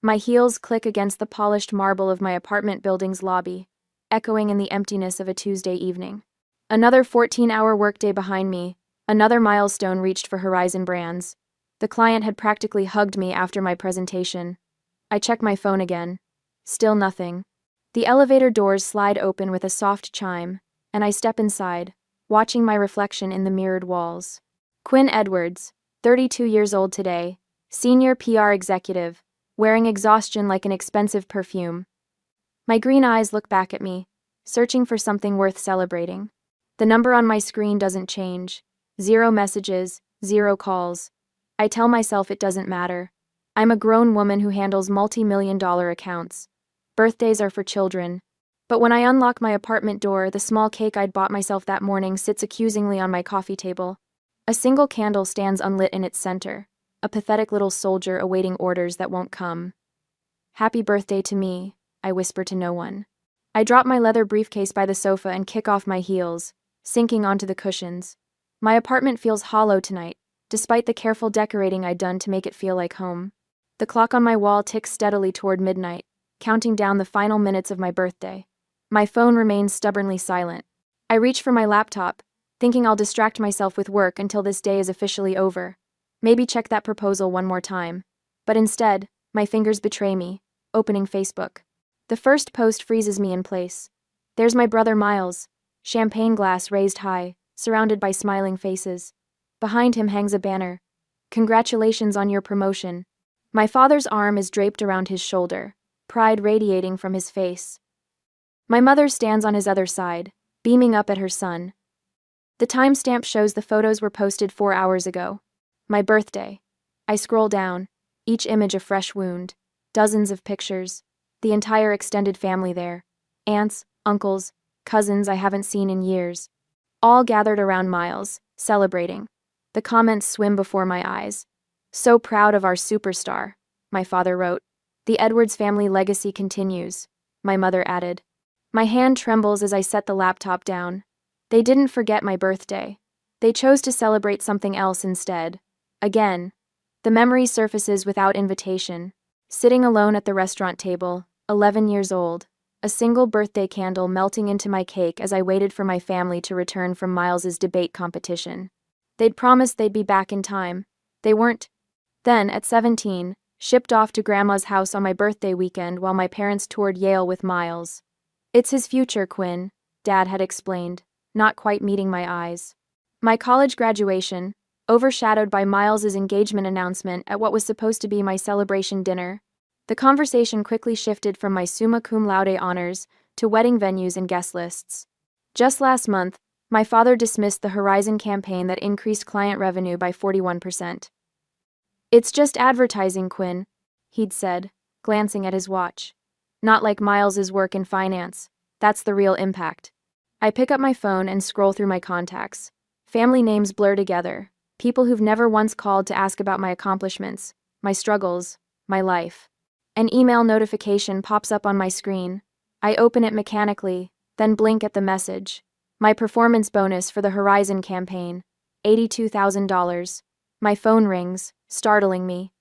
My heels click against the polished marble of my apartment building's lobby, echoing in the emptiness of a Tuesday evening. Another 14-hour workday behind me, another milestone reached for Horizon Brands. The client had practically hugged me after my presentation. I check my phone again. Still nothing. The elevator doors slide open with a soft chime, and I step inside, watching my reflection in the mirrored walls. Quinn Edwards, 32 years old today, senior PR executive, wearing exhaustion like an expensive perfume. My green eyes look back at me, searching for something worth celebrating. The number on my screen doesn't change. 0 messages, 0 calls. I tell myself it doesn't matter. I'm a grown woman who handles multi-million-dollar accounts. Birthdays are for children. But when I unlock my apartment door, the small cake I'd bought myself that morning sits accusingly on my coffee table. A single candle stands unlit in its center, a pathetic little soldier awaiting orders that won't come. Happy birthday to me, I whisper to no one. I drop my leather briefcase by the sofa and kick off my heels, sinking onto the cushions. My apartment feels hollow tonight, despite the careful decorating I'd done to make it feel like home. The clock on my wall ticks steadily toward midnight, counting down the final minutes of my birthday. My phone remains stubbornly silent. I reach for my laptop, thinking I'll distract myself with work until this day is officially over. Maybe check that proposal one more time. But instead, my fingers betray me, opening Facebook. The first post freezes me in place. There's my brother Miles, champagne glass raised high, surrounded by smiling faces. Behind him hangs a banner. Congratulations on your promotion. My father's arm is draped around his shoulder, pride radiating from his face. My mother stands on his other side, beaming up at her son. The timestamp shows the photos were posted 4 hours ago. My birthday. I scroll down, each image a fresh wound. Dozens of pictures. The entire extended family there. Aunts, uncles, cousins I haven't seen in years. All gathered around Miles, celebrating. The comments swim before my eyes. So proud of our superstar, my father wrote. The Edwards family legacy continues, my mother added. My hand trembles as I set the laptop down. They didn't forget my birthday. They chose to celebrate something else instead. Again. The memory surfaces without invitation. Sitting alone at the restaurant table, 11 years old, a single birthday candle melting into my cake as I waited for my family to return from Miles's debate competition. They'd promised they'd be back in time. They weren't. Then, at 17, shipped off to Grandma's house on my birthday weekend while my parents toured Yale with Miles. It's his future, Quinn, Dad had explained, not quite meeting my eyes. My college graduation, overshadowed by Miles's engagement announcement at what was supposed to be my celebration dinner. The conversation quickly shifted from my summa cum laude honors to wedding venues and guest lists. Just last month, my father dismissed the Horizon campaign that increased client revenue by 41%. It's just advertising, Quinn, he'd said, glancing at his watch. Not like Miles's work in finance. That's the real impact. I pick up my phone and scroll through my contacts. Family names blur together. People who've never once called to ask about my accomplishments, my struggles, my life. An email notification pops up on my screen. I open it mechanically, then blink at the message. My performance bonus for the Horizon campaign, $82,000. My phone rings, startling me.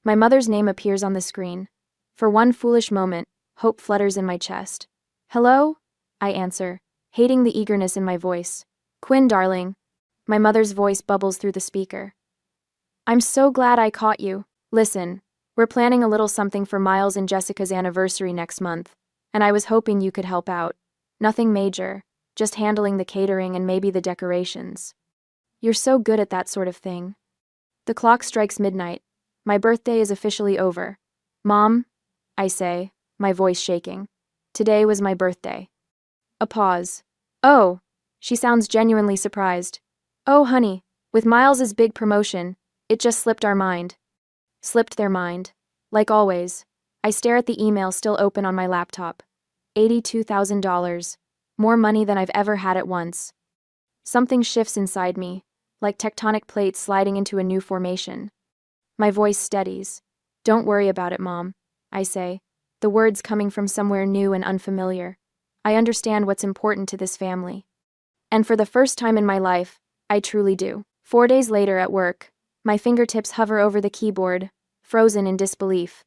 My mother's name appears on the screen. For one foolish moment, hope flutters in my chest. Hello? I answer, hating the eagerness in my voice. Quinn, darling. My mother's voice bubbles through the speaker. I'm so glad I caught you. Listen, we're planning a little something for Miles and Jessica's anniversary next month, and I was hoping you could help out. Nothing major, just handling the catering and maybe the decorations. You're so good at that sort of thing. The clock strikes midnight. My birthday is officially over. Mom, I say, my voice shaking. Today was my birthday. A pause. Oh, she sounds genuinely surprised. Oh, honey, with Miles's big promotion, it just slipped our mind. Slipped their mind. Like always. I stare at the email still open on my laptop. $82,000. More money than I've ever had at once. Something shifts inside me, like tectonic plates sliding into a new formation. My voice steadies. Don't worry about it, Mom, I say, the words coming from somewhere new and unfamiliar. I understand what's important to this family. And for the first time in my life, I truly do. 4 days later at work, my fingertips hover over the keyboard, frozen in disbelief.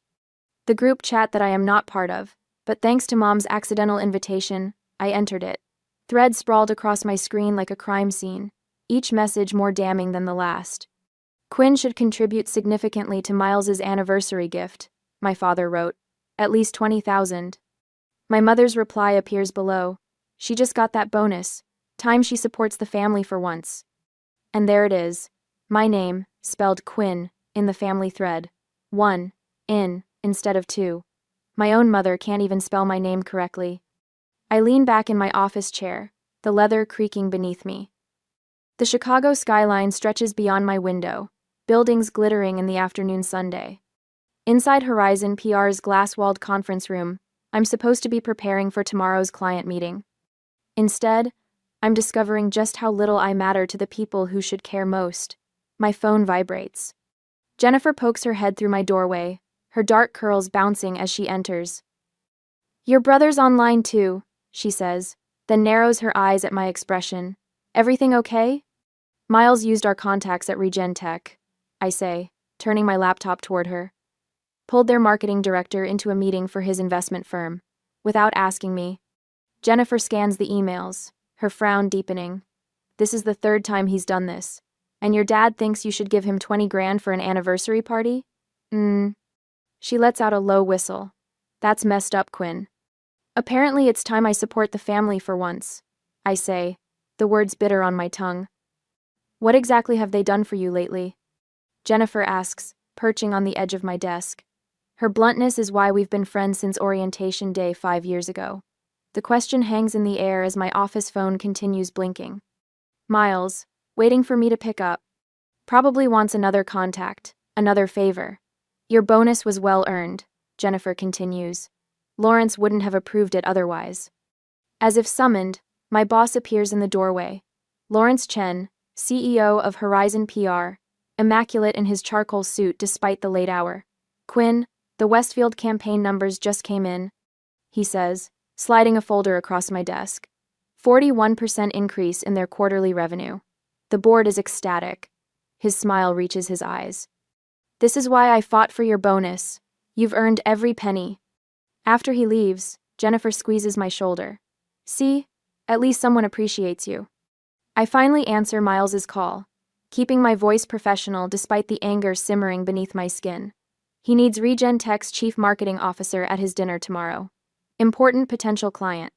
The group chat that I am not part of, but thanks to Mom's accidental invitation, I entered it. Threads sprawled across my screen like a crime scene, each message more damning than the last. Quinn should contribute significantly to Miles's anniversary gift, my father wrote. At least 20,000. My mother's reply appears below. She just got that bonus. Time she supports the family for once. And there it is. My name, spelled Quinn, in the family thread. 1, instead of 2. My own mother can't even spell my name correctly. I lean back in my office chair, the leather creaking beneath me. The Chicago skyline stretches beyond my window, buildings glittering in the afternoon sunday. Inside Horizon PR's glass-walled conference room, I'm supposed to be preparing for tomorrow's client meeting. Instead, I'm discovering just how little I matter to the people who should care most. My phone vibrates. Jennifer pokes her head through my doorway, her dark curls bouncing as she enters. "Your brother's online too," she says, then narrows her eyes at my expression. "Everything okay?" "Miles used our contacts at Regen Tech," I say, turning my laptop toward her. "Pulled their marketing director into a meeting for his investment firm, without asking me." Jennifer scans the emails, her frown deepening. "This is the third time he's done this. And your dad thinks you should give him 20 grand for an anniversary party?" She lets out a low whistle. "That's messed up, Quinn." "Apparently it's time I support the family for once," I say, the words bitter on my tongue. "What exactly have they done for you lately?" Jennifer asks, perching on the edge of my desk. Her bluntness is why we've been friends since orientation day 5 years ago. The question hangs in the air as my office phone continues blinking. Miles, waiting for me to pick up. Probably wants another contact, another favor. "Your bonus was well earned," Jennifer continues. "Lawrence wouldn't have approved it otherwise." As if summoned, my boss appears in the doorway. Lawrence Chen, CEO of Horizon PR, immaculate in his charcoal suit despite the late hour. "Quinn, the Westfield campaign numbers just came in," he says, sliding a folder across my desk. 41% increase in their quarterly revenue. The board is ecstatic. His smile reaches his eyes. "This is why I fought for your bonus. You've earned every penny." After he leaves, Jennifer squeezes my shoulder. "See? At least someone appreciates you." I finally answer Miles's call, keeping my voice professional despite the anger simmering beneath my skin. He needs Regen Tech's chief marketing officer at his dinner tomorrow. Important potential client.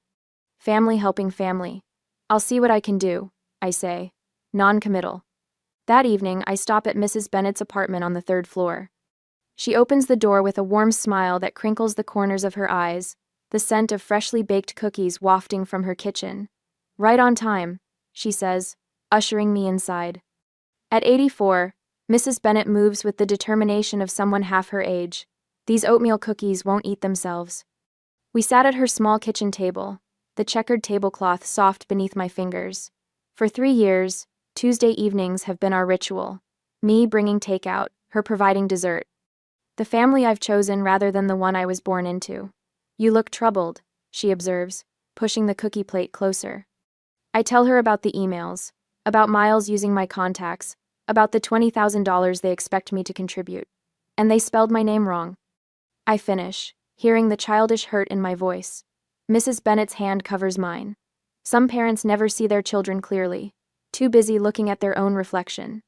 Family helping family. "I'll see what I can do," I say, non-committal. That evening, I stop at Mrs. Bennett's apartment on the 3rd floor. She opens the door with a warm smile that crinkles the corners of her eyes, the scent of freshly baked cookies wafting from her kitchen. "Right on time," she says, ushering me inside. At 84, Mrs. Bennett moves with the determination of someone half her age. These oatmeal cookies won't eat themselves. We sat at her small kitchen table, the checkered tablecloth soft beneath my fingers. For 3 years, Tuesday evenings have been our ritual. Me bringing takeout, her providing dessert. The family I've chosen rather than the one I was born into. "You look troubled," she observes, pushing the cookie plate closer. I tell her about the emails, about Miles using my contacts, about the $20,000 they expect me to contribute. And they spelled my name wrong. I finish, hearing the childish hurt in my voice. Mrs. Bennett's hand covers mine. Some parents never see their children clearly, too busy looking at their own reflection.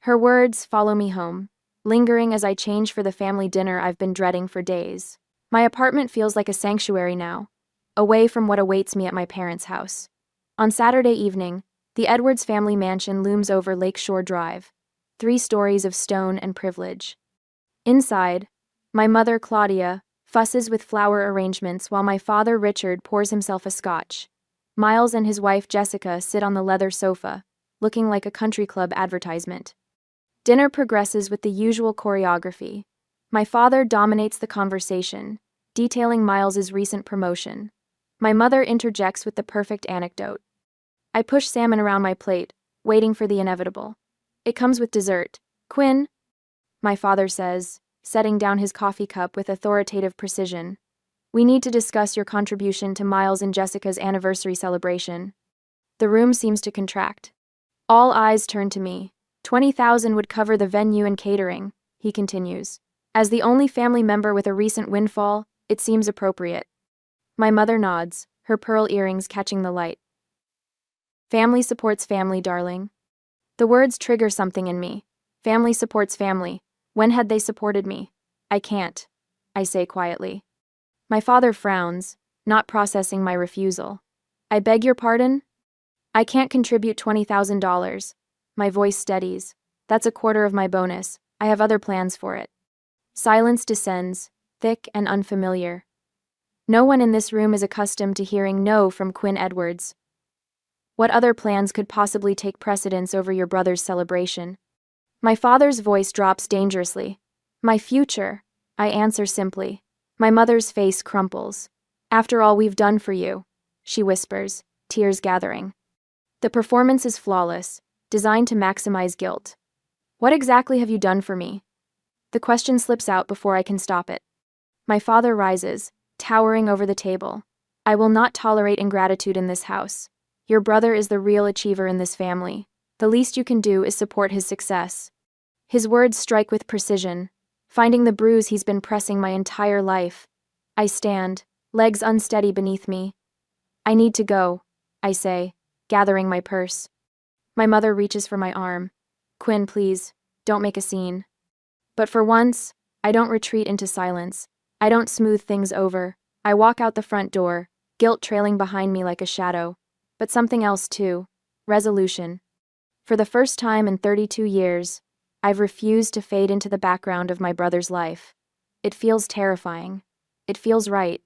Her words follow me home, lingering as I change for the family dinner I've been dreading for days. My apartment feels like a sanctuary now, away from what awaits me at my parents' house. On Saturday evening, the Edwards family mansion looms over Lakeshore Drive, 3 stories of stone and privilege. Inside, my mother, Claudia, fusses with flower arrangements while my father, Richard, pours himself a scotch. Miles and his wife, Jessica, sit on the leather sofa, looking like a country club advertisement. Dinner progresses with the usual choreography. My father dominates the conversation, detailing Miles's recent promotion. My mother interjects with the perfect anecdote. I push salmon around my plate, waiting for the inevitable. "It comes with dessert. Quinn," my father says, setting down his coffee cup with authoritative precision. "We need to discuss your contribution to Miles and Jessica's anniversary celebration." The room seems to contract. All eyes turn to me. 20,000 would cover the venue and catering, he continues. As the only family member with a recent windfall, it seems appropriate. My mother nods, her pearl earrings catching the light. Family supports family, darling. The words trigger something in me. Family supports family. When had they supported me? I can't, I say quietly. My father frowns, not processing my refusal. I beg your pardon? I can't contribute $20,000. My voice steadies. That's a quarter of my bonus. I have other plans for it. Silence descends, thick and unfamiliar. No one in this room is accustomed to hearing no from Quinn Edwards. What other plans could possibly take precedence over your brother's celebration? My father's voice drops dangerously. My future, I answer simply. My mother's face crumples. After all we've done for you, she whispers, tears gathering. The performance is flawless, designed to maximize guilt. What exactly have you done for me? The question slips out before I can stop it. My father rises, towering over the table. I will not tolerate ingratitude in this house. Your brother is the real achiever in this family. The least you can do is support his success. His words strike with precision, finding the bruise he's been pressing my entire life. I stand, legs unsteady beneath me. I need to go, I say, gathering my purse. My mother reaches for my arm. Quinn, please, don't make a scene. But for once, I don't retreat into silence. I don't smooth things over. I walk out the front door, guilt trailing behind me like a shadow. But something else too. Resolution. For the first time in 32 years, I've refused to fade into the background of my brother's life. It feels terrifying. It feels right.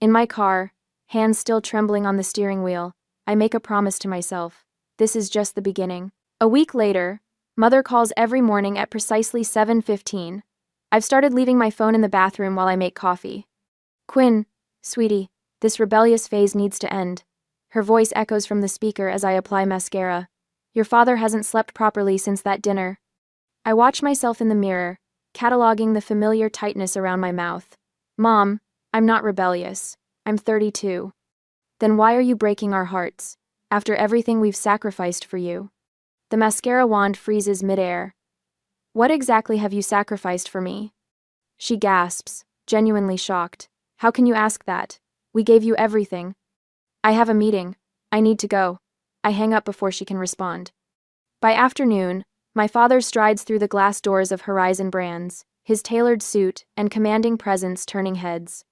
In my car, hands still trembling on the steering wheel, I make a promise to myself. This is just the beginning. A week later, Mother calls every morning at precisely 7:15. I've started leaving my phone in the bathroom while I make coffee. Quinn, sweetie, this rebellious phase needs to end. Her voice echoes from the speaker as I apply mascara. Your father hasn't slept properly since that dinner. I watch myself in the mirror, cataloging the familiar tightness around my mouth. Mom, I'm not rebellious. I'm 32. Then why are you breaking our hearts, after everything we've sacrificed for you? The mascara wand freezes midair. What exactly have you sacrificed for me? She gasps, genuinely shocked. How can you ask that? We gave you everything. I have a meeting. I need to go. I hang up before she can respond. By afternoon, my father strides through the glass doors of Horizon Brands, his tailored suit and commanding presence turning heads.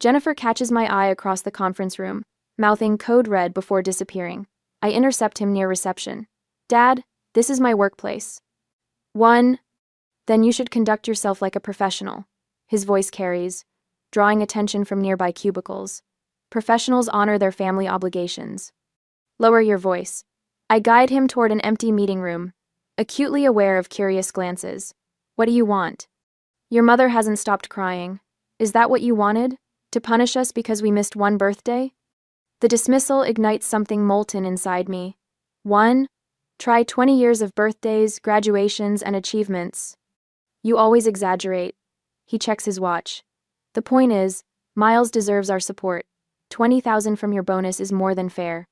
Jennifer catches my eye across the conference room, mouthing code red before disappearing. I intercept him near reception. Dad, this is my workplace. Then you should conduct yourself like a professional. His voice carries, drawing attention from nearby cubicles. Professionals honor their family obligations. Lower your voice. I guide him toward an empty meeting room, acutely aware of curious glances. What do you want? Your mother hasn't stopped crying. Is that what you wanted? To punish us because we missed one birthday? The dismissal ignites something molten inside me. Try 20 years of birthdays, graduations, and achievements. You always exaggerate. He checks his watch. The point is, Miles deserves our support. 20,000 from your bonus is more than fair.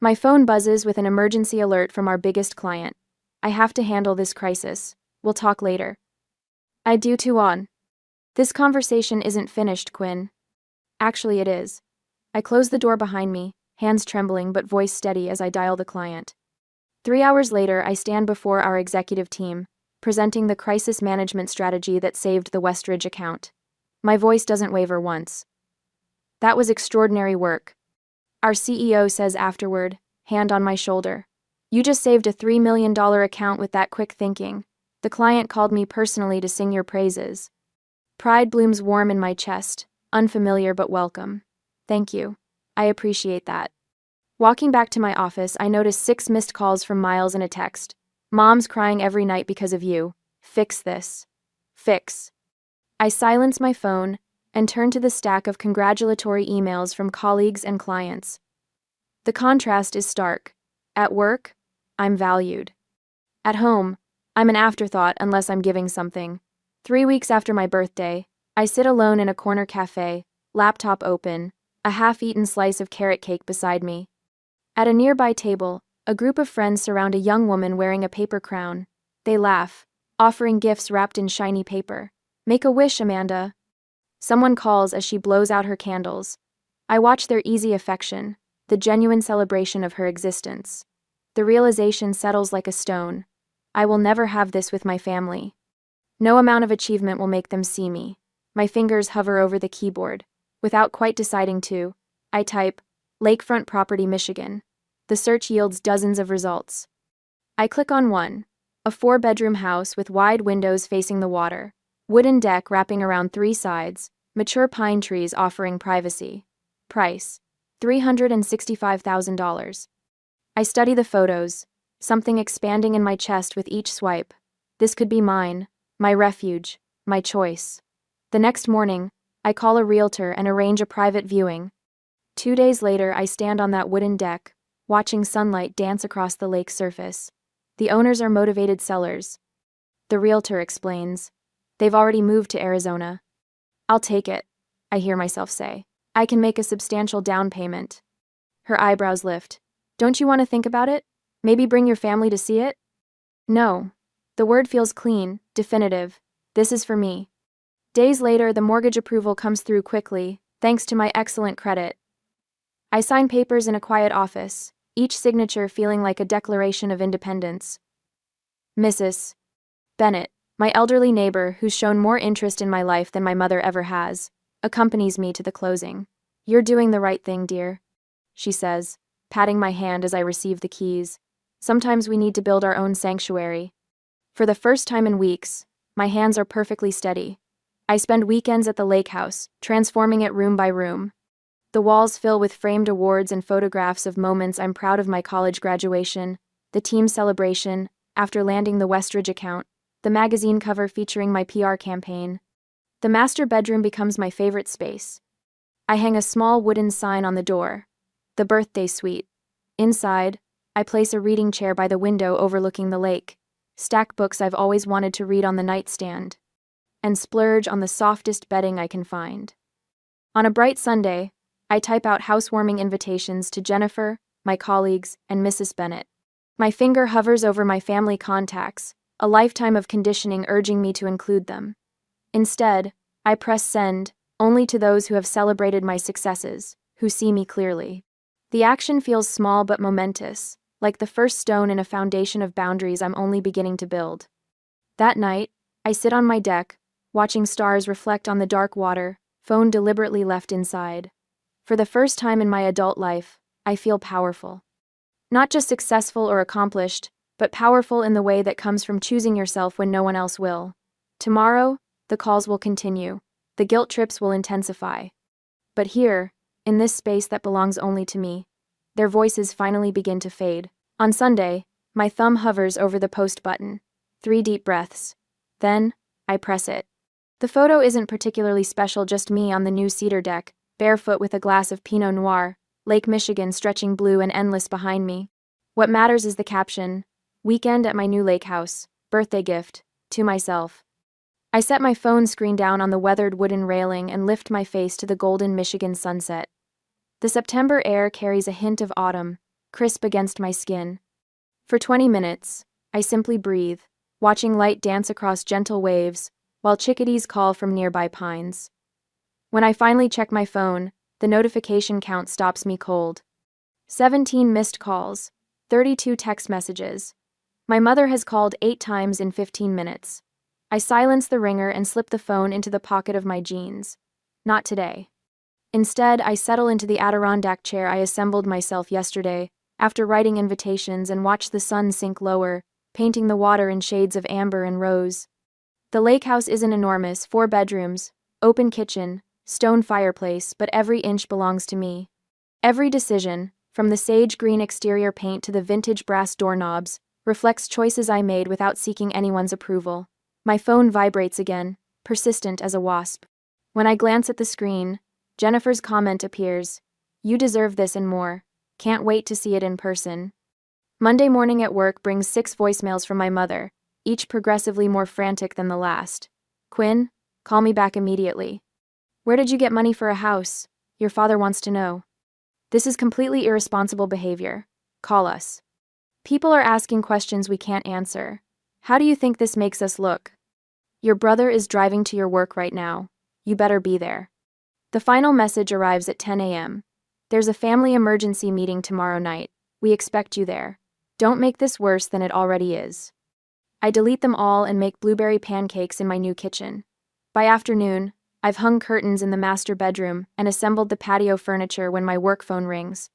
My phone buzzes with an emergency alert from our biggest client. I have to handle this crisis. We'll talk later. I do too on. This conversation isn't finished, Quinn. Actually, it is. I close the door behind me, hands trembling but voice steady as I dial the client. 3 hours later, I stand before our executive team, presenting the crisis management strategy that saved the Westridge account. My voice doesn't waver once. That was extraordinary work. Our CEO says afterward, hand on my shoulder. You just saved a $3 million account with that quick thinking. The client called me personally to sing your praises. Pride blooms warm in my chest, unfamiliar but welcome. Thank you. I appreciate that. Walking back to my office, I notice 6 missed calls from Miles and a text. Mom's crying every night because of you. Fix this. Fix. I silence my phone and turn to the stack of congratulatory emails from colleagues and clients. The contrast is stark. At work, I'm valued. At home, I'm an afterthought unless I'm giving something. 3 weeks after my birthday, I sit alone in a corner cafe, laptop open, a half-eaten slice of carrot cake beside me. At a nearby table, a group of friends surround a young woman wearing a paper crown. They laugh, offering gifts wrapped in shiny paper. Make a wish, Amanda. Someone calls as she blows out her candles. I watch their easy affection, the genuine celebration of her existence. The realization settles like a stone. I will never have this with my family. No amount of achievement will make them see me. My fingers hover over the keyboard. Without quite deciding to, I type, Lakefront Property, Michigan. The search yields dozens of results. I click on one, a 4-bedroom house with wide windows facing the water, wooden deck wrapping around 3 sides, mature pine trees offering privacy. Price, $365,000. I study the photos, something expanding in my chest with each swipe. This could be mine, my refuge, my choice. The next morning, I call a realtor and arrange a private viewing. 2 days later, I stand on that wooden deck, watching sunlight dance across the lake's surface. The owners are motivated sellers. The realtor explains. They've already moved to Arizona. I'll take it, I hear myself say. I can make a substantial down payment. Her eyebrows lift. Don't you want to think about it? Maybe bring your family to see it? No. The word feels clean, definitive. This is for me. Days later, the mortgage approval comes through quickly, thanks to my excellent credit. I sign papers in a quiet office, each signature feeling like a declaration of independence. Mrs. Bennett, my elderly neighbor who's shown more interest in my life than my mother ever has, accompanies me to the closing. You're doing the right thing, dear, she says, patting my hand as I receive the keys. Sometimes we need to build our own sanctuary. For the first time in weeks, my hands are perfectly steady. I spend weekends at the lake house, transforming it room by room. The walls fill with framed awards and photographs of moments I'm proud of: my college graduation, the team celebration, after landing the Westridge account, the magazine cover featuring my PR campaign. The master bedroom becomes my favorite space. I hang a small wooden sign on the door, the birthday suite. Inside, I place a reading chair by the window overlooking the lake, stack books I've always wanted to read on the nightstand, and splurge on the softest bedding I can find. On a bright Sunday, I type out housewarming invitations to Jennifer, my colleagues, and Mrs. Bennett. My finger hovers over my family contacts, a lifetime of conditioning urging me to include them. Instead, I press send, only to those who have celebrated my successes, who see me clearly. The action feels small but momentous, like the first stone in a foundation of boundaries I'm only beginning to build. That night, I sit on my deck, watching stars reflect on the dark water, phone deliberately left inside. For the first time in my adult life, I feel powerful. Not just successful or accomplished, but powerful in the way that comes from choosing yourself when no one else will. Tomorrow, the calls will continue. The guilt trips will intensify. But here, in this space that belongs only to me, their voices finally begin to fade. On Sunday, my thumb hovers over the post button. 3 deep breaths. Then, I press it. The photo isn't particularly special, just me on the new cedar deck, barefoot with a glass of Pinot Noir, Lake Michigan stretching blue and endless behind me. What matters is the caption, "Weekend at my new lake house, birthday gift, to myself." I set my phone screen down on the weathered wooden railing and lift my face to the golden Michigan sunset. The September air carries a hint of autumn, crisp against my skin. For 20 minutes, I simply breathe, watching light dance across gentle waves, while chickadees call from nearby pines. When I finally check my phone, the notification count stops me cold. 17 missed calls, 32 text messages. My mother has called 8 times in 15 minutes. I silence the ringer and slip the phone into the pocket of my jeans. Not today. Instead, I settle into the Adirondack chair I assembled myself yesterday, after writing invitations, and watch the sun sink lower, painting the water in shades of amber and rose. The lake house isn't enormous: 4 bedrooms, open kitchen, stone fireplace, but every inch belongs to me. Every decision, from the sage green exterior paint to the vintage brass doorknobs, reflects choices I made without seeking anyone's approval. My phone vibrates again, persistent as a wasp. When I glance at the screen, Jennifer's comment appears. "You deserve this and more. Can't wait to see it in person." Monday morning at work brings 6 voicemails from my mother, each progressively more frantic than the last. "Quinn, call me back immediately. Where did you get money for a house? Your father wants to know. This is completely irresponsible behavior. Call us. People are asking questions we can't answer. How do you think this makes us look? Your brother is driving to your work right now. You better be there. The final message arrives at 10 a.m. There's a family emergency meeting tomorrow night. We expect you there. Don't make this worse than it already is. I delete them all and make blueberry pancakes in my new kitchen. By afternoon, I've hung curtains in the master bedroom and assembled the patio furniture when my work phone rings.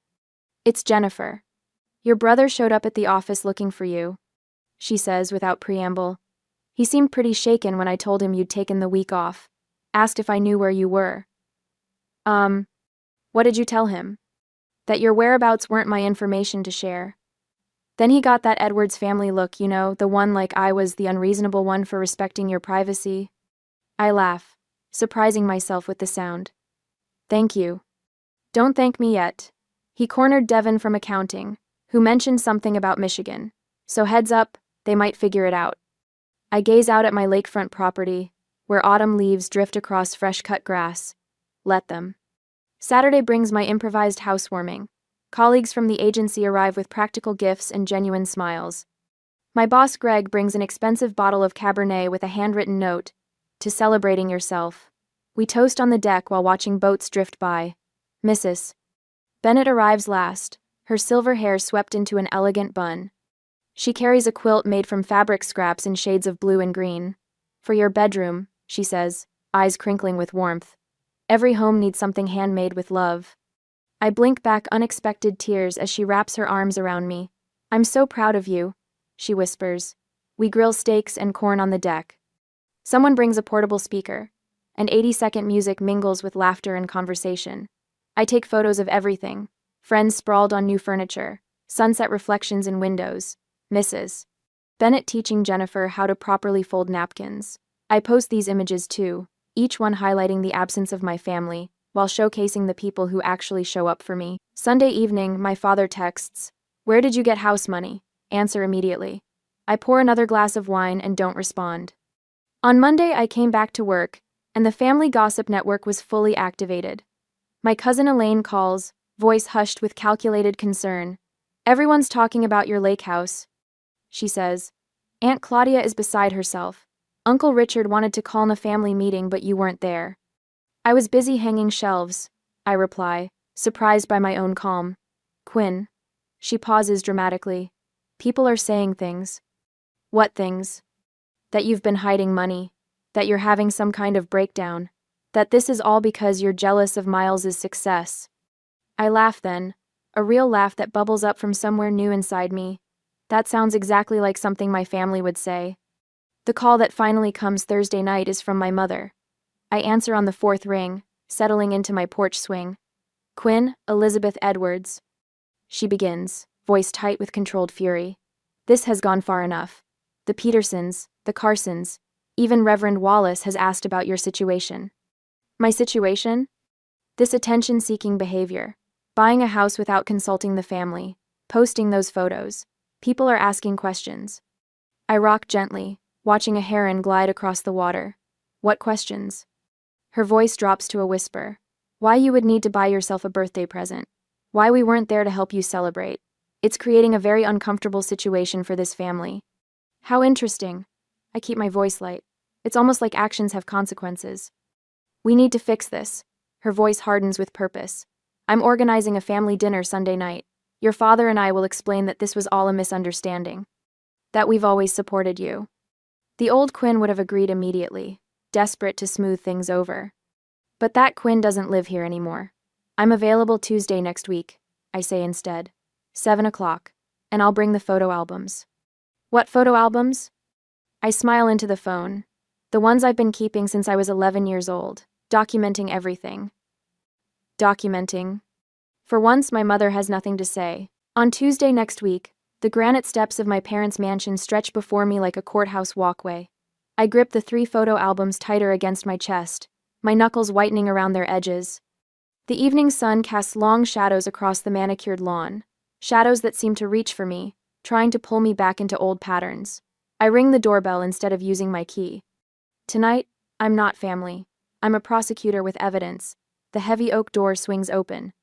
It's Jennifer. Your brother showed up at the office looking for you, she says without preamble. He seemed pretty shaken when I told him you'd taken the week off. Asked if I knew where you were. What did you tell him? That your whereabouts weren't my information to share. Then he got that Edwards family look, you know, the one like I was the unreasonable one for respecting your privacy. I laugh, surprising myself with the sound. Thank you. Don't thank me yet. He cornered Devin from accounting, who mentioned something about Michigan. So heads up, they might figure it out. I gaze out at my lakefront property, where autumn leaves drift across fresh-cut grass. Let them. Saturday brings my improvised housewarming. Colleagues from the agency arrive with practical gifts and genuine smiles. My boss Greg brings an expensive bottle of Cabernet with a handwritten note, to celebrating yourself. We toast on the deck while watching boats drift by. Mrs. Bennett arrives last, her silver hair swept into an elegant bun. She carries a quilt made from fabric scraps in shades of blue and green. For your bedroom, she says, eyes crinkling with warmth. Every home needs something handmade with love. I blink back unexpected tears as she wraps her arms around me. I'm so proud of you, she whispers. We grill steaks and corn on the deck. Someone brings a portable speaker, and 80-second music mingles with laughter and conversation. I take photos of everything. Friends sprawled on new furniture, sunset reflections in windows, Mrs. Bennett teaching Jennifer how to properly fold napkins. I post these images too, each one highlighting the absence of my family, while showcasing the people who actually show up for me. Sunday evening, my father texts, "Where did you get house money?" Answer immediately. I pour another glass of wine and don't respond. On Monday, I came back to work, and the family gossip network was fully activated. My cousin Elaine calls, voice hushed with calculated concern. "Everyone's talking about your lake house," she says. "Aunt Claudia is beside herself. Uncle Richard wanted to call a family meeting, but you weren't there." "I was busy hanging shelves," I reply, surprised by my own calm. "Quinn." She pauses dramatically. "People are saying things." "What things?" "That you've been hiding money. That you're having some kind of breakdown. That this is all because you're jealous of Miles's success." I laugh then, a real laugh that bubbles up from somewhere new inside me. That sounds exactly like something my family would say. The call that finally comes Thursday night is from my mother. I answer on the fourth ring, settling into my porch swing. "Quinn, Elizabeth Edwards." She begins, voice tight with controlled fury. "This has gone far enough. The Petersons, the Carsons, even Reverend Wallace has asked about your situation." My situation? This attention-seeking behavior. Buying a house without consulting the family. Posting those photos. People are asking questions. I rock gently, watching a heron glide across the water. "What questions?" Her voice drops to a whisper. "Why you would need to buy yourself a birthday present. Why we weren't there to help you celebrate. It's creating a very uncomfortable situation for this family." "How interesting." I keep my voice light. It's almost like actions have consequences. "We need to fix this." Her voice hardens with purpose. "I'm organizing a family dinner Sunday night. Your father and I will explain that this was all a misunderstanding. That we've always supported you." The old Quinn would have agreed immediately, desperate to smooth things over. But that Quinn doesn't live here anymore. "I'm available Tuesday next week," I say instead. 7 o'clock, and I'll bring the photo albums. "What photo albums?" I smile into the phone. The ones I've been keeping since I was 11 years old, documenting everything. Documenting. For once, my mother has nothing to say. On Tuesday next week, the granite steps of my parents' mansion stretch before me like a courthouse walkway. I grip the 3 photo albums tighter against my chest, my knuckles whitening around their edges. The evening sun casts long shadows across the manicured lawn, shadows that seem to reach for me, trying to pull me back into old patterns. I ring the doorbell instead of using my key. Tonight, I'm not family. I'm a prosecutor with evidence. The heavy oak door swings open.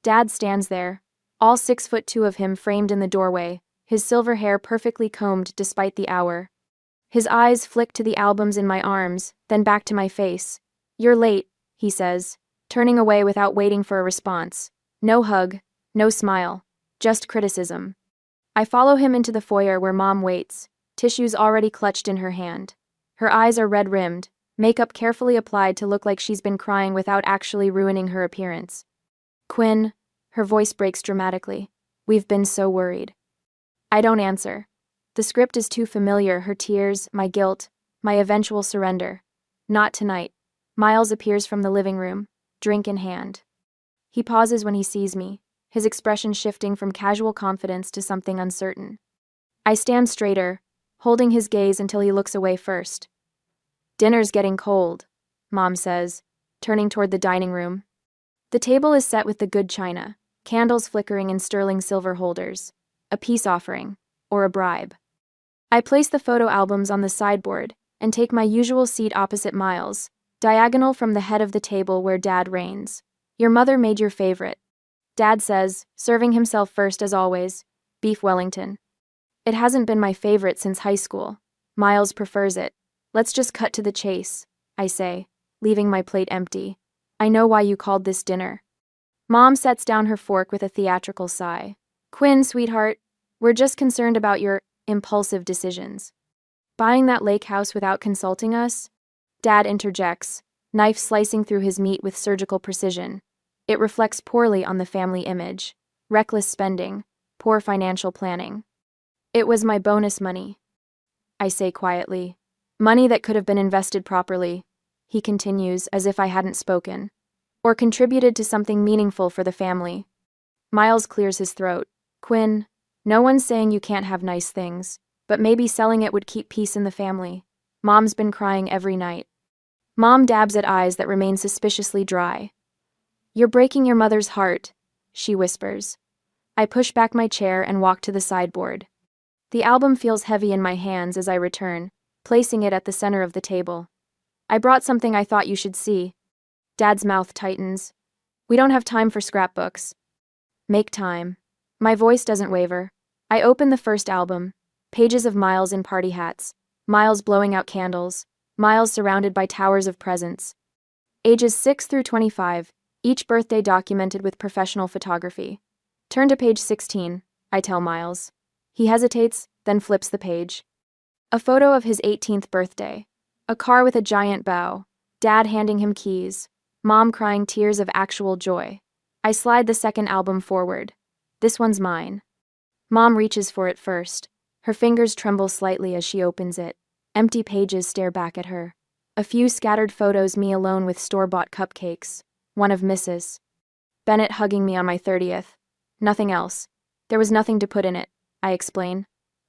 Dad stands there, all 6'2" of him framed in the doorway, his silver hair perfectly combed despite the hour. His eyes flick to the albums in my arms, then back to my face. "You're late," he says, turning away without waiting for a response. No hug, no smile, just criticism. I follow him into the foyer where Mom waits, tissues already clutched in her hand. Her eyes are red-rimmed, makeup carefully applied to look like she's been crying without actually ruining her appearance. "Quinn," her voice breaks dramatically. "We've been so worried." I don't answer. The script is too familiar, her tears, my guilt, my eventual surrender. Not tonight. Miles appears from the living room, drink in hand. He pauses when he sees me, his expression shifting from casual confidence to something uncertain. I stand straighter, holding his gaze until he looks away first. "Dinner's getting cold," Mom says, turning toward the dining room. The table is set with the good china, candles flickering in sterling silver holders. A peace offering, or a bribe. I place the photo albums on the sideboard and take my usual seat opposite Miles, diagonal from the head of the table where Dad reigns. "Your mother made your favorite," Dad says, serving himself first as always, beef Wellington. "It hasn't been my favorite since high school. Miles prefers it. Let's just cut to the chase," I say, leaving my plate empty. "I know why you called this dinner." Mom sets down her fork with a theatrical sigh. "Quinn, sweetheart, we're just concerned about your impulsive decisions. Buying that lake house without consulting us?" Dad interjects, knife slicing through his meat with surgical precision. It reflects poorly on the family image. Reckless spending, poor financial planning. "It was my bonus money," I say quietly. "Money that could have been invested properly," he continues as if I hadn't spoken, "or contributed to something meaningful for the family." Miles clears his throat. "Quinn, no one's saying you can't have nice things, but maybe selling it would keep peace in the family. Mom's been crying every night." Mom dabs at eyes that remain suspiciously dry. "You're breaking your mother's heart," she whispers. I push back my chair and walk to the sideboard. The album feels heavy in my hands as I return, placing it at the center of the table. "I brought something I thought you should see." Dad's mouth tightens. "We don't have time for scrapbooks." "Make time." My voice doesn't waver. I open the first album, pages of Miles in party hats, Miles blowing out candles, Miles surrounded by towers of presents. Ages 6 through 25, each birthday documented with professional photography. "Turn to page 16, I tell Miles. He hesitates, then flips the page. A photo of his 18th birthday. A car with a giant bow, Dad handing him keys, Mom crying tears of actual joy. I slide the second album forward. "This one's mine." Mom reaches for it first. Her fingers tremble slightly as she opens it. Empty pages stare back at her. A few scattered photos, me alone with store-bought cupcakes. One of Mrs. Bennett hugging me on my 30th. Nothing else. There was nothing to put in it, I explain.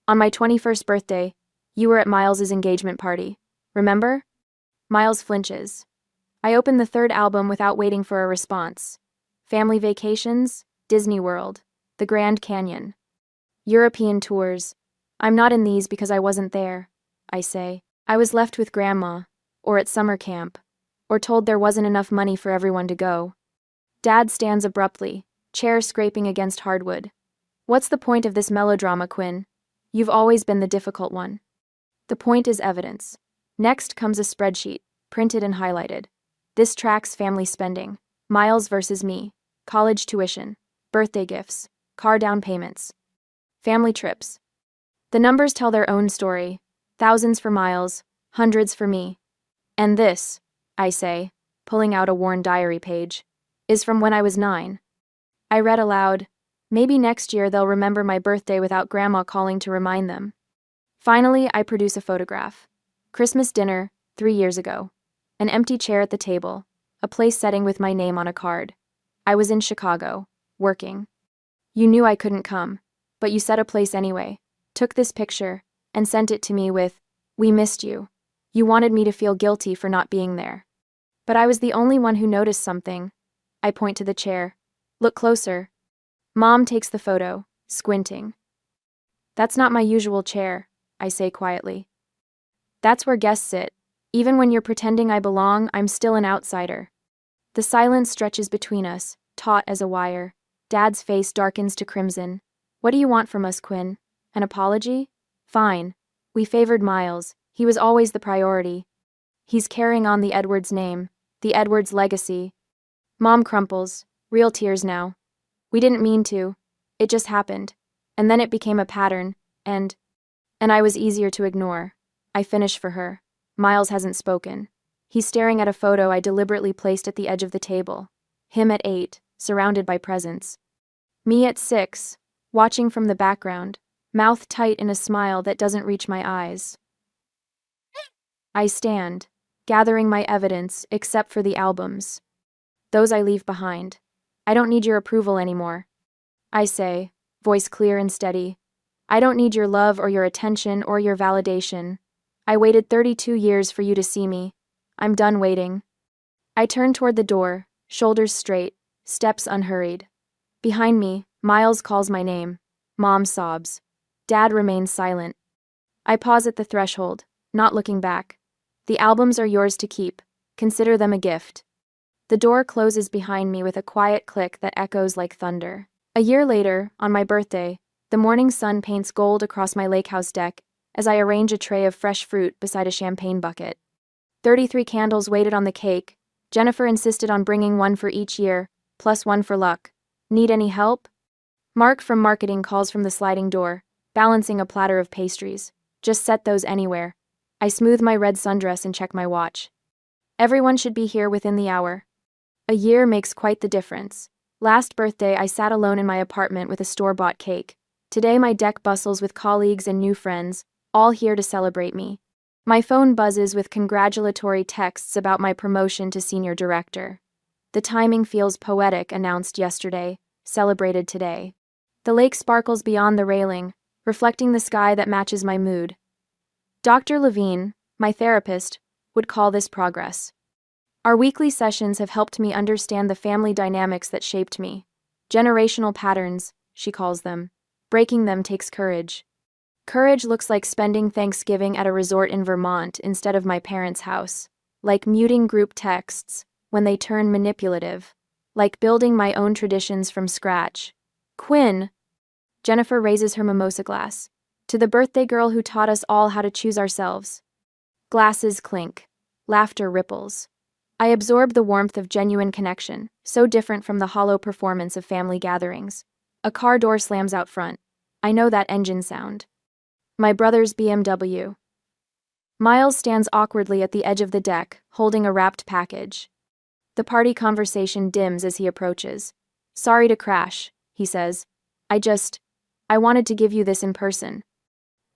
"On my 21st birthday, you were at Miles's engagement party. Remember?" Miles flinches. I open the third album without waiting for a response. Family vacations, Disney World, the Grand Canyon. European tours. "I'm not in these because I wasn't there," I say. "I was left with Grandma, or at summer camp, or told there wasn't enough money for everyone to go." Dad stands abruptly, chair scraping against hardwood. "What's the point of this melodrama, Quinn? You've always been the difficult one." The point is evidence. Next comes a spreadsheet, printed and highlighted. This tracks family spending. Miles versus me. College tuition. Birthday gifts. Car down payments. Family trips. The numbers tell their own story. Thousands for Miles, hundreds for me. "And this," I say, pulling out a worn diary page, "is from when I was 9. I read aloud, "Maybe next year they'll remember my birthday without Grandma calling to remind them." Finally, I produce a photograph. Christmas dinner, 3 years ago. An empty chair at the table, a place setting with my name on a card. I was in Chicago, working. You knew I couldn't come, but you set a place anyway, took this picture, and sent it to me with, "We missed you. You wanted me to feel guilty for not being there." But I was the only one who noticed something. I point to the chair. "Look closer." Mom takes the photo, squinting. "That's not my usual chair," I say quietly. "That's where guests sit. Even when you're pretending I belong, I'm still an outsider." The silence stretches between us, taut as a wire. Dad's face darkens to crimson. "What do you want from us, Quinn? An apology? Fine. We favored Miles. He was always the priority. He's carrying on the Edwards name, the Edwards legacy. Mom crumples, real tears now. We didn't mean to. It just happened. And then it became a pattern, and I was easier to ignore. I finish for her. Miles hasn't spoken. He's staring at a photo I deliberately placed at the edge of the table. Him at 8, surrounded by presents. Me at 6, watching from the background, mouth tight in a smile that doesn't reach my eyes. I stand, gathering my evidence except for the albums. Those I leave behind. I don't need your approval anymore. I say, voice clear and steady. I don't need your love or your attention or your validation. I waited 32 years for you to see me. I'm done waiting. I turn toward the door, shoulders straight, steps unhurried. Behind me, Miles calls my name. Mom sobs. Dad remains silent. I pause at the threshold, not looking back. The albums are yours to keep. Consider them a gift. The door closes behind me with a quiet click that echoes like thunder. A year later, on my birthday, the morning sun paints gold across my lake house deck as I arrange a tray of fresh fruit beside a champagne bucket. 33 candles waited on the cake. Jennifer insisted on bringing one for each year, plus one for luck. Need any help? Mark from marketing calls from the sliding door, balancing a platter of pastries. Just set those anywhere. I smooth my red sundress and check my watch. Everyone should be here within the hour. A year makes quite the difference. Last birthday, I sat alone in my apartment with a store-bought cake. Today, my deck bustles with colleagues and new friends, all here to celebrate me. My phone buzzes with congratulatory texts about my promotion to senior director. The timing feels poetic, announced yesterday, celebrated today. The lake sparkles beyond the railing, reflecting the sky that matches my mood. Dr. Levine, my therapist, would call this progress. Our weekly sessions have helped me understand the family dynamics that shaped me. Generational patterns, she calls them. Breaking them takes courage. Courage looks like spending Thanksgiving at a resort in Vermont instead of my parents' house. Like muting group texts when they turn manipulative. Like building my own traditions from scratch. Quinn! Jennifer raises her mimosa glass. To the birthday girl who taught us all how to choose ourselves. Glasses clink. Laughter ripples. I absorb the warmth of genuine connection, so different from the hollow performance of family gatherings. A car door slams out front. I know that engine sound. My brother's BMW. Miles stands awkwardly at the edge of the deck, holding a wrapped package. The party conversation dims as he approaches. Sorry to crash, he says. I wanted to give you this in person.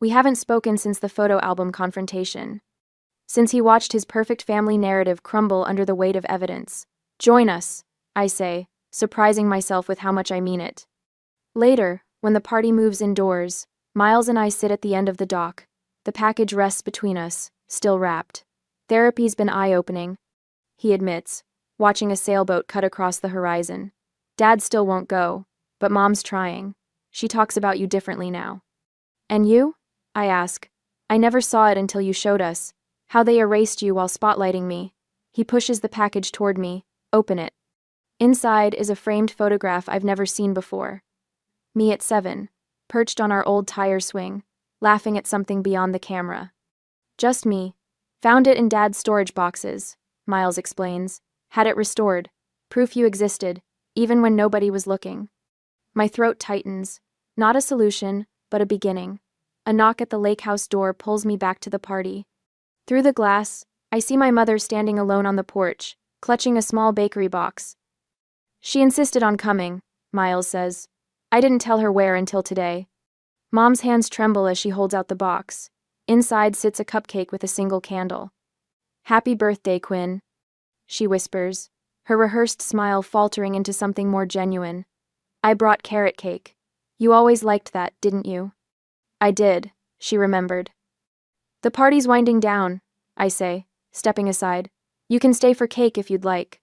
We haven't spoken since the photo album confrontation. Since he watched his perfect family narrative crumble under the weight of evidence. Join us, I say, surprising myself with how much I mean it. Later, when the party moves indoors, Miles and I sit at the end of the dock. The package rests between us, still wrapped. Therapy's been eye-opening, he admits, watching a sailboat cut across the horizon. Dad still won't go, but Mom's trying. She talks about you differently now. And you? I ask. I never saw it until you showed us. How they erased you while spotlighting me. He pushes the package toward me. Open it. Inside is a framed photograph I've never seen before. Me at 7, perched on our old tire swing, laughing at something beyond the camera. Just me. Found it in Dad's storage boxes, Miles explains. Had it restored. Proof you existed, even when nobody was looking. My throat tightens. Not a solution, but a beginning. A knock at the lake house door pulls me back to the party. Through the glass, I see my mother standing alone on the porch, clutching a small bakery box. She insisted on coming, Miles says. I didn't tell her where until today. Mom's hands tremble as she holds out the box. Inside sits a cupcake with a single candle. Happy birthday, Quinn, she whispers, her rehearsed smile faltering into something more genuine. I brought carrot cake. You always liked that, didn't you? I did, she remembered. The party's winding down, I say, stepping aside. You can stay for cake if you'd like.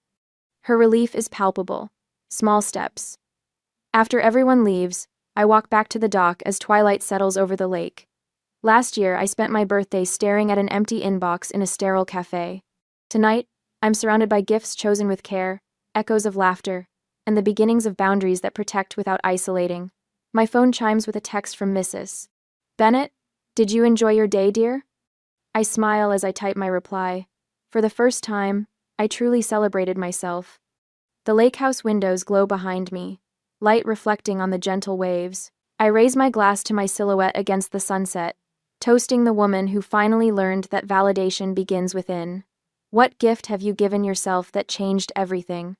Her relief is palpable. Small steps. After everyone leaves, I walk back to the dock as twilight settles over the lake. Last year, I spent my birthday staring at an empty inbox in a sterile cafe. Tonight, I'm surrounded by gifts chosen with care, echoes of laughter, and the beginnings of boundaries that protect without isolating. My phone chimes with a text from Mrs. Bennett. Did you enjoy your day, dear? I smile as I type my reply. For the first time, I truly celebrated myself. The lake house windows glow behind me, light reflecting on the gentle waves. I raise my glass to my silhouette against the sunset, toasting the woman who finally learned that validation begins within. What gift have you given yourself that changed everything?